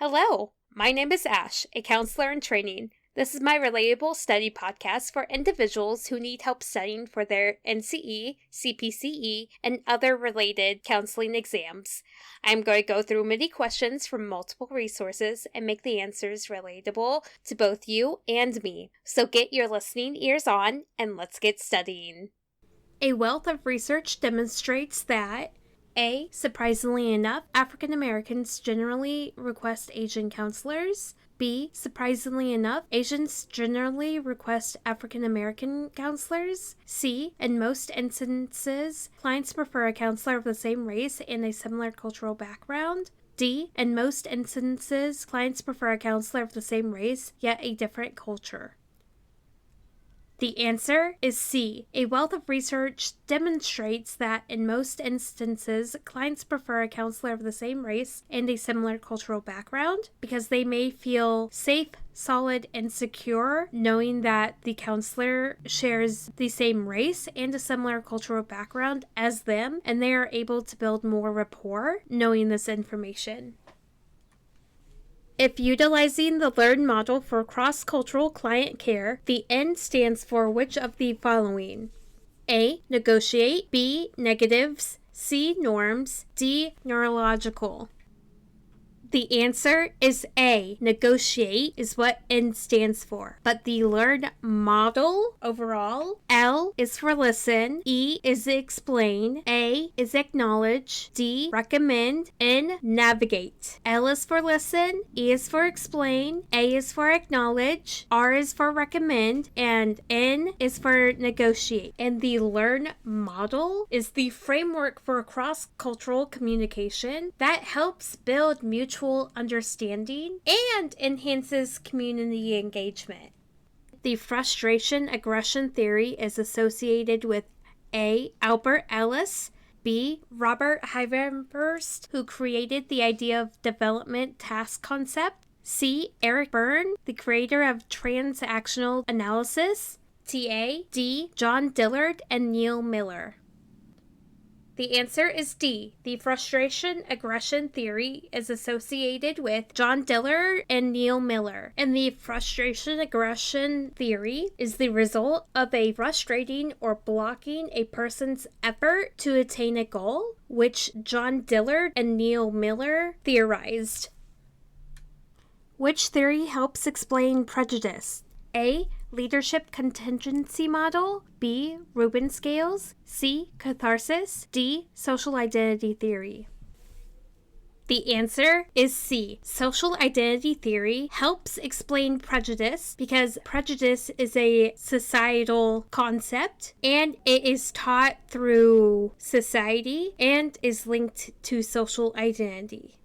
Hello, my name is Ash, a counselor in training. This is my Relatable study podcast for individuals who need help studying for their NCE, CPCE, and other related counseling exams. I'm going to go through many questions from multiple resources and make the answers relatable to both you and me. So get your listening ears on and let's get studying. A wealth of research demonstrates that A. Surprisingly enough, African Americans generally request Asian counselors. B. Surprisingly enough, Asians generally request African American counselors. C. In most instances, clients prefer a counselor of the same race and a similar cultural background. D. In most instances, clients prefer a counselor of the same race, yet a different culture. The answer is C. A wealth of research demonstrates that in most instances, clients prefer a counselor of the same race and a similar cultural background because they may feel safe, solid, and secure knowing that the counselor shares the same race and a similar cultural background as them, and they are able to build more rapport knowing this information. If utilizing the LEARN model for cross-cultural client care, the N stands for which of the following? A. Negotiate. B. Negatives. C. Norms. D. Neurological. The answer is A. Negotiate is what N stands for. But the LEARN model overall, L is for listen, E is explain, A is acknowledge, D recommend, N navigate. L is for listen, E is for explain, A is for acknowledge, R is for recommend, and N is for negotiate. And the LEARN model is the framework for cross-cultural communication that helps build mutual understanding and enhances community engagement. The frustration aggression theory is associated with A. Albert Ellis, B. Robert Hyvenhurst, who created the idea of development task concept, C. Eric Berne, the creator of transactional analysis, D. John Dillard and Neil Miller. The answer is D. The frustration aggression theory is associated with John Dillard and Neil Miller. And the frustration aggression theory is the result of a frustrating or blocking a person's effort to attain a goal, which John Dillard and Neil Miller theorized. Which theory helps explain prejudice? A. Leadership contingency model. B. Rubin scales. C. Catharsis. D. Social identity theory. The answer is C. Social identity theory helps explain prejudice because prejudice is a societal concept and it is taught through society and is linked to social identity.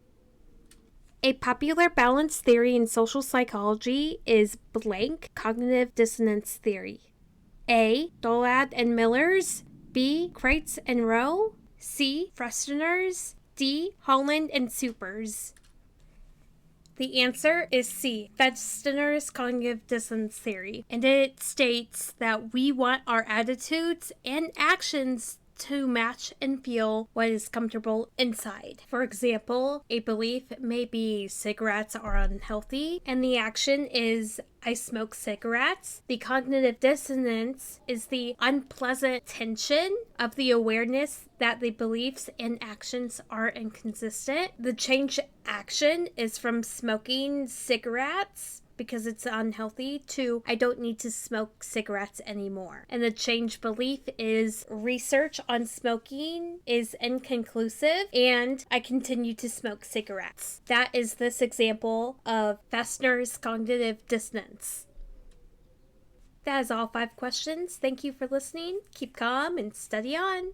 A popular balance theory in social psychology is blank cognitive dissonance theory. A. Dollard and Millers. B. Kreitz and Rowe. C. Fresteners. D. Holland and Supers. The answer is C. Fresteners cognitive dissonance theory, and it states that we want our attitudes and actions to match and feel what is comfortable inside. For example, a belief may be cigarettes are unhealthy, and the action is I smoke cigarettes. The cognitive dissonance is the unpleasant tension of the awareness that the beliefs and actions are inconsistent. The change action is from smoking cigarettes because it's unhealthy to I don't need to smoke cigarettes anymore. And the change belief is research on smoking is inconclusive and I continue to smoke cigarettes. That is this example of Festner's cognitive dissonance. That is all 5 questions. Thank you for listening. Keep calm and study on.